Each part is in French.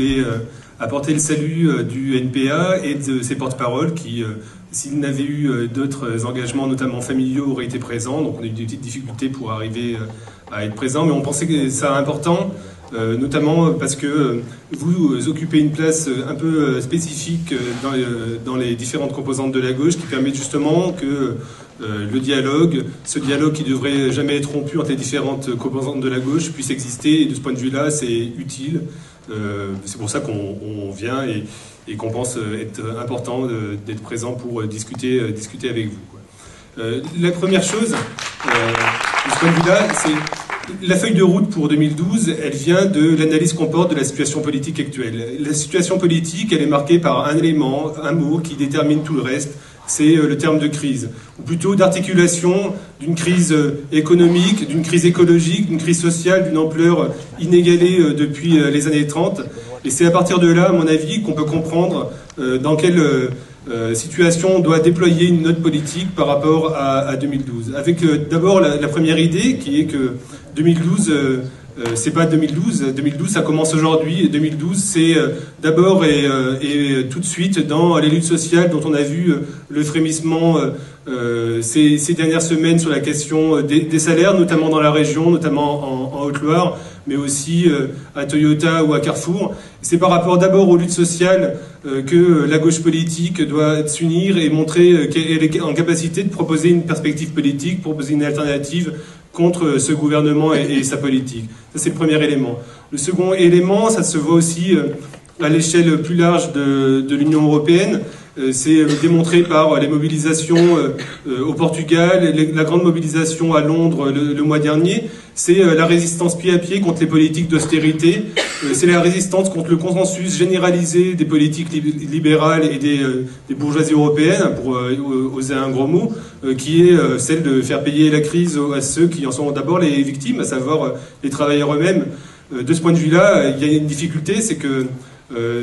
voulait apporter le salut du NPA et de ses porte-paroles qui, s'ils n'avaient eu d'autres engagements, notamment familiaux, auraient été présents. Donc on a eu des petites difficultés pour arriver à être présents, mais on pensait que ça important, notamment parce que vous occupez une place un peu spécifique dans les différentes composantes de la gauche qui permet justement que le dialogue, ce dialogue qui devrait jamais être rompu entre les différentes composantes de la gauche, puisse exister. Et de ce point de vue-là, c'est utile. C'est pour ça qu'on vient et qu'on pense être important d'être présent pour discuter avec vous, quoi. La première chose, de ce point de vue-là, c'est la feuille de route pour 2012, elle vient de l'analyse qu'on porte de la situation politique actuelle. La situation politique, elle est marquée par un élément, un mot qui détermine tout le reste, c'est le terme de crise, ou plutôt d'articulation d'une crise économique, d'une crise écologique, d'une crise sociale d'une ampleur inégalée depuis les années 30. Et c'est à partir de là, à mon avis, qu'on peut comprendre dans quelle situation on doit déployer une note politique par rapport à 2012. Avec d'abord la première idée, qui est que 2012... c'est pas 2012. 2012, ça commence aujourd'hui. Et 2012, c'est d'abord et tout de suite dans les luttes sociales dont on a vu le frémissement ces dernières semaines sur la question des salaires, notamment dans la région, notamment en Haute-Loire, mais aussi à Toyota ou à Carrefour. C'est par rapport d'abord aux luttes sociales que la gauche politique doit s'unir et montrer qu'elle est en capacité de proposer une perspective politique, proposer une alternative contre ce gouvernement et sa politique. Ça, c'est le premier élément. Le second élément, ça se voit aussi à l'échelle plus large de l'Union européenne. C'est démontré par les mobilisations au Portugal, la grande mobilisation à Londres le mois dernier. C'est la résistance pied à pied contre les politiques d'austérité. C'est la résistance contre le consensus généralisé des politiques libérales et des bourgeoisies européennes, pour oser un gros mot, qui est celle de faire payer la crise à ceux qui en sont d'abord les victimes, à savoir les travailleurs eux-mêmes. De ce point de vue-là, il y a une difficulté, c'est que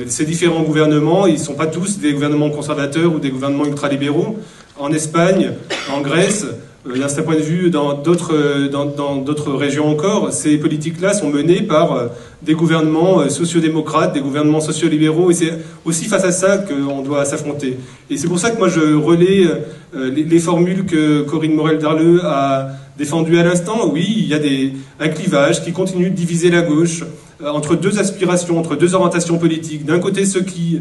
ces différents gouvernements, ils ne sont pas tous des gouvernements conservateurs ou des gouvernements ultralibéraux. En Espagne, en Grèce, d'un certain point de vue, dans d'autres régions encore, ces politiques-là sont menées par des gouvernements sociodémocrates, des gouvernements sociolibéraux, et c'est aussi face à ça qu'on doit s'affronter. Et c'est pour ça que moi je relais les formules que Corinne Morel-Darleux a défendues à l'instant. Oui, il y a un clivage qui continue de diviser la gauche entre deux aspirations, entre deux orientations politiques. D'un côté, ceux qui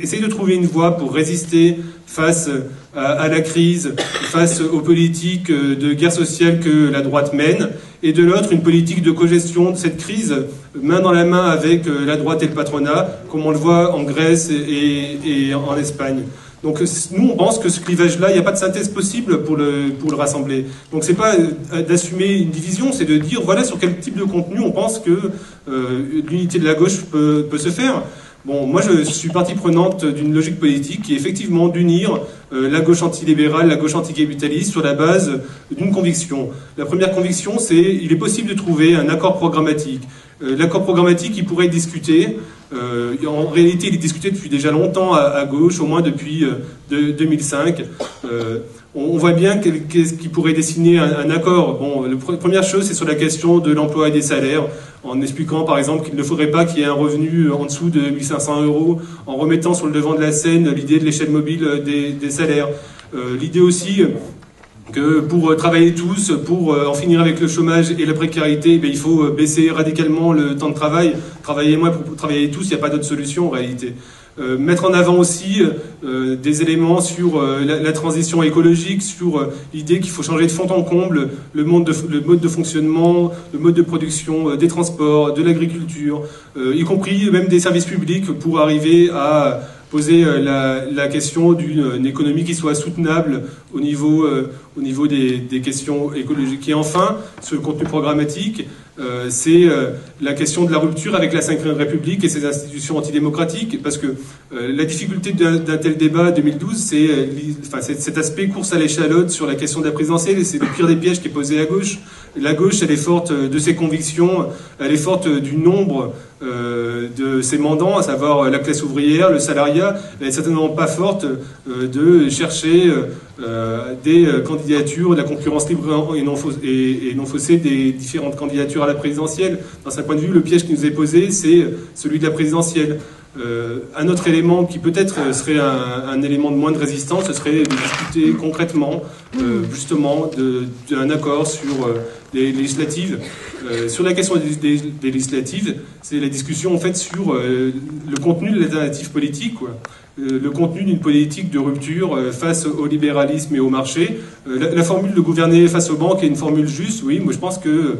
essayent de trouver une voie pour résister face à la crise, face aux politiques de guerre sociale que la droite mène, et de l'autre, une politique de cogestion de cette crise, main dans la main avec la droite et le patronat, comme on le voit en Grèce et en Espagne. Donc nous, on pense que ce clivage-là, il n'y a pas de synthèse possible pour le rassembler. Donc c'est pas d'assumer une division, c'est de dire voilà sur quel type de contenu on pense que l'unité de la gauche peut se faire. Bon, moi je suis partie prenante d'une logique politique qui est effectivement d'unir la gauche antilibérale, la gauche anticapitaliste sur la base d'une conviction. La première conviction, c'est il est possible de trouver un accord programmatique. L'accord programmatique, il pourrait être discuté. En réalité, il est discuté depuis déjà longtemps à gauche, au moins depuis 2005. On voit bien qu'est-ce qui pourrait dessiner un accord. Bon, la première chose, c'est sur la question de l'emploi et des salaires, en expliquant par exemple qu'il ne faudrait pas qu'il y ait un revenu en dessous de 1 500 €, en remettant sur le devant de la scène l'idée de l'échelle mobile des salaires. L'idée aussi que pour travailler tous, pour en finir avec le chômage et la précarité, il faut baisser radicalement le temps de travail. Travailler moins pour travailler tous, il n'y a pas d'autre solution en réalité. Mettre en avant aussi des éléments sur la transition écologique, sur l'idée qu'il faut changer de fond en comble le mode de fonctionnement, le mode de production des transports, de l'agriculture, y compris même des services publics pour arriver à poser la question d'une économie qui soit soutenable au niveau des questions écologiques. Et enfin, sur le contenu programmatique, c'est la question de la rupture avec la Ve République et ses institutions antidémocratiques, parce que la difficulté d'un tel débat 2012, c'est cet aspect course à l'échalote sur la question de la présidentielle, et c'est le pire des pièges qui est posé à gauche. La gauche, elle est forte de ses convictions, elle est forte du nombre de ses mandants, à savoir la classe ouvrière, le salariat. Elle n'est certainement pas forte de chercher des candidatures, de la concurrence libre et non faussée des différentes candidatures à la présidentielle. Dans un point point de vue, le piège qui nous est posé, c'est celui de la présidentielle. Un autre élément qui peut-être serait un élément de moins de résistance, ce serait de discuter concrètement, justement, d'un accord sur les législatives. Sur la question des législatives, c'est la discussion en fait sur le contenu de l'alternative politique, quoi. Le contenu d'une politique de rupture face au libéralisme et au marché. La formule de gouverner face aux banques est une formule juste, oui. Moi, je pense que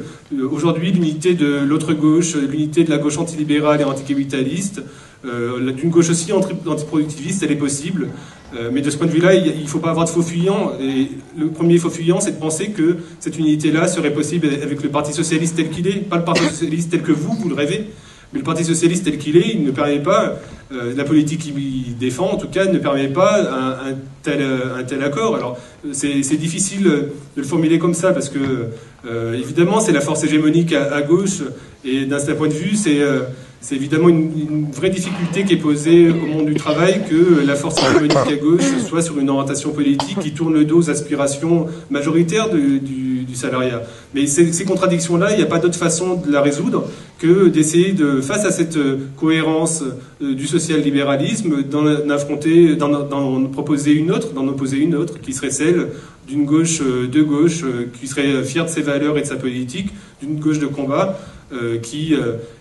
aujourd'hui, l'unité de l'autre gauche, l'unité de la gauche antilibérale et anticapitaliste, d'une gauche aussi antiproductiviste, elle est possible. Mais de ce point de vue-là, il ne faut pas avoir de faux fuyants. Et le premier faux fuyant, c'est de penser que cette unité-là serait possible avec le Parti socialiste tel qu'il est, pas le Parti socialiste tel que vous le rêvez. Mais le Parti socialiste tel qu'il est, il ne permet pas, la politique qu'il défend en tout cas, ne permet pas un tel accord. Alors c'est difficile de le formuler comme ça parce que évidemment c'est la force hégémonique à gauche et d'un certain point de vue c'est évidemment une vraie difficulté qui est posée au monde du travail que la force hégémonique à gauche soit sur une orientation politique qui tourne le dos aux aspirations majoritaires du salariat. Mais ces contradictions-là, il n'y a pas d'autre façon de la résoudre que d'essayer face à cette cohérence du social-libéralisme, d'en proposer une autre, d'en opposer une autre, qui serait celle d'une gauche de gauche, qui serait fière de ses valeurs et de sa politique, d'une gauche de combat, qui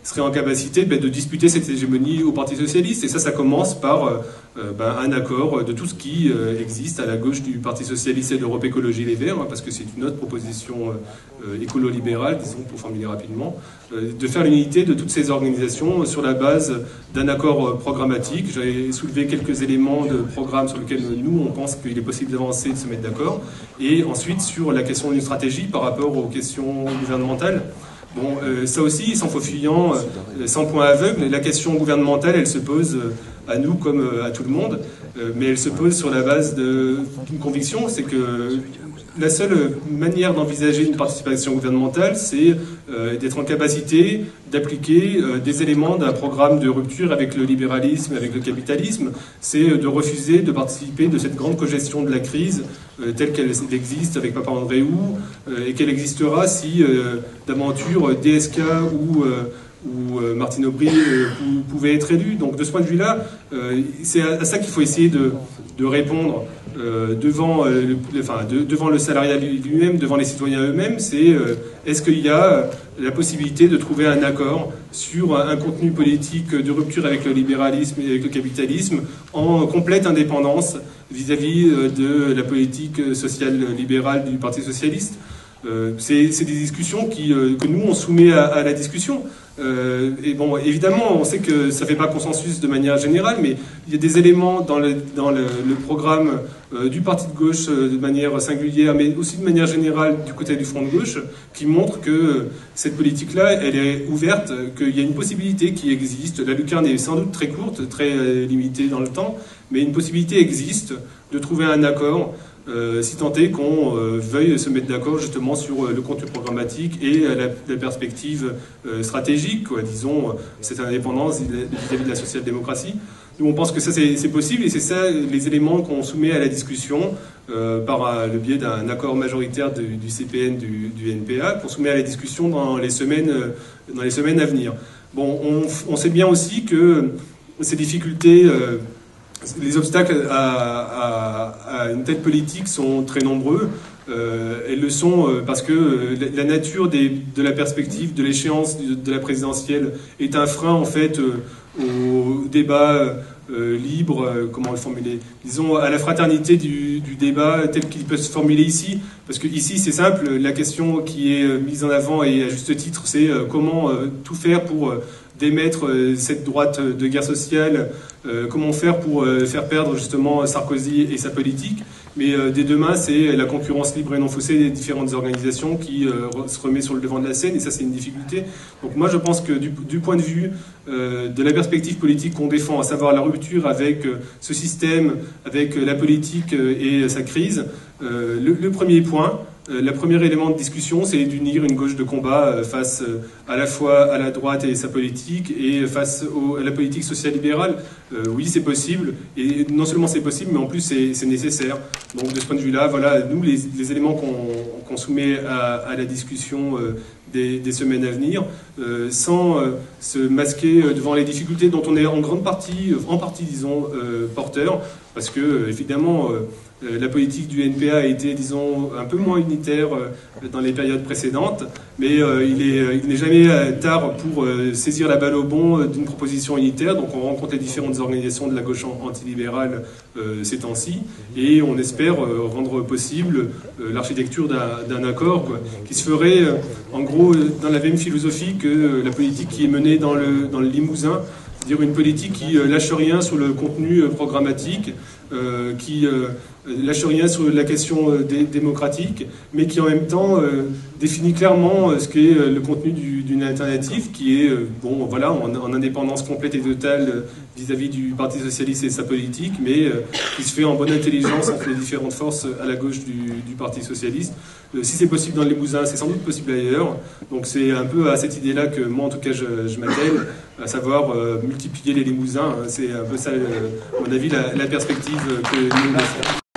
serait en capacité de disputer cette hégémonie au Parti socialiste. Et ça commence par un accord de tout ce qui existe à la gauche du Parti socialiste et de l'Europe Écologie Les Verts, hein, parce que c'est une autre proposition écolo-libérale, disons, pour formuler rapidement, de faire l'unité de toutes ces organisations sur la base d'un accord programmatique. J'ai soulevé quelques éléments de programme sur lesquels nous, on pense qu'il est possible d'avancer, de se mettre d'accord. Et ensuite, sur la question d'une stratégie par rapport aux questions gouvernementales. Bon, ça aussi, sans faux fuyant, sans point aveugle, la question gouvernementale, elle se pose à nous comme à tout le monde, mais elle se pose sur la base d'une conviction, c'est que la seule manière d'envisager une participation gouvernementale, c'est d'être en capacité d'appliquer des éléments d'un programme de rupture avec le libéralisme, avec le capitalisme. C'est de refuser de participer de cette grande cogestion de la crise telle qu'elle existe avec Papa Andréou et qu'elle existera si d'aventure DSK ou Martine Aubry pouvait être élu. Donc de ce point de vue-là, c'est à ça qu'il faut essayer de répondre devant le salariat lui-même, devant les citoyens eux-mêmes. C'est est-ce qu'il y a la possibilité de trouver un accord sur un contenu politique de rupture avec le libéralisme et avec le capitalisme en complète indépendance vis-à-vis de la politique sociale libérale du Parti socialiste. C'est des discussions que nous, on soumet à la discussion. Et bon, évidemment, on sait que ça ne fait pas consensus de manière générale, mais il y a des éléments dans le programme du parti de gauche de manière singulière, mais aussi de manière générale du côté du front de gauche, qui montrent que cette politique-là, elle est ouverte, qu'il y a une possibilité qui existe. La lucarne est sans doute très courte, très limitée dans le temps, mais une possibilité existe de trouver un accord. Si tant est qu'on veuille se mettre d'accord justement sur le contenu programmatique et la perspective stratégique, quoi, disons, cette indépendance vis-à-vis de la social-démocratie. Nous, on pense que ça, c'est possible, et c'est ça les éléments qu'on soumet à la discussion par le biais d'un accord majoritaire du CPN, du NPA, qu'on soumet à la discussion dans les semaines à venir. Bon, on sait bien aussi que ces difficultés... les obstacles à une telle politique sont très nombreux. Elles le sont parce que la nature de la perspective, de l'échéance de la présidentielle est un frein en fait au débat libre, comment le formuler, disons à la fraternité du débat tel qu'il peut se formuler ici. Parce que ici c'est simple, la question qui est mise en avant et à juste titre, c'est comment tout faire pour d'émettre cette droite de guerre sociale, comment faire pour faire perdre justement Sarkozy et sa politique. Mais dès demain, c'est la concurrence libre et non faussée des différentes organisations qui se remet sur le devant de la scène, et ça c'est une difficulté. Donc moi je pense que du point de vue de la perspective politique qu'on défend, à savoir la rupture avec ce système, avec la politique et sa crise, le premier point, le premier élément de discussion, c'est d'unir une gauche de combat face à la fois à la droite et sa politique et face à la politique social-libérale. Oui, c'est possible, et non seulement c'est possible, mais en plus c'est nécessaire. Donc de ce point de vue-là, voilà, nous, les éléments qu'on soumet à la discussion des semaines à venir, sans se masquer devant les difficultés dont on est en partie, disons, porteur, parce que, évidemment, la politique du NPA a été, disons, un peu moins unitaire dans les périodes précédentes, mais il n'est jamais tard pour saisir la balle au bond d'une proposition unitaire. Donc on rencontre les différentes organisations de la gauche antilibérale ces temps-ci, et on espère rendre possible l'architecture d'un accord, quoi, qui se ferait en gros dans la même philosophie que la politique qui est menée dans le Limousin, c'est-à-dire une politique qui lâche rien sur le contenu programmatique, qui lâche rien sur la question démocratique, mais qui en même temps définit clairement ce qu'est le contenu d'une alternative, qui est bon, voilà, en indépendance complète et totale vis-à-vis du Parti socialiste et de sa politique, mais qui se fait en bonne intelligence entre les différentes forces à la gauche du Parti socialiste. Si c'est possible dans le Limousin, c'est sans doute possible ailleurs. Donc c'est un peu à cette idée-là que moi, en tout cas, je m'attelle, à savoir multiplier les Limousins. C'est un peu ça, à mon avis, la perspective que nous laissons.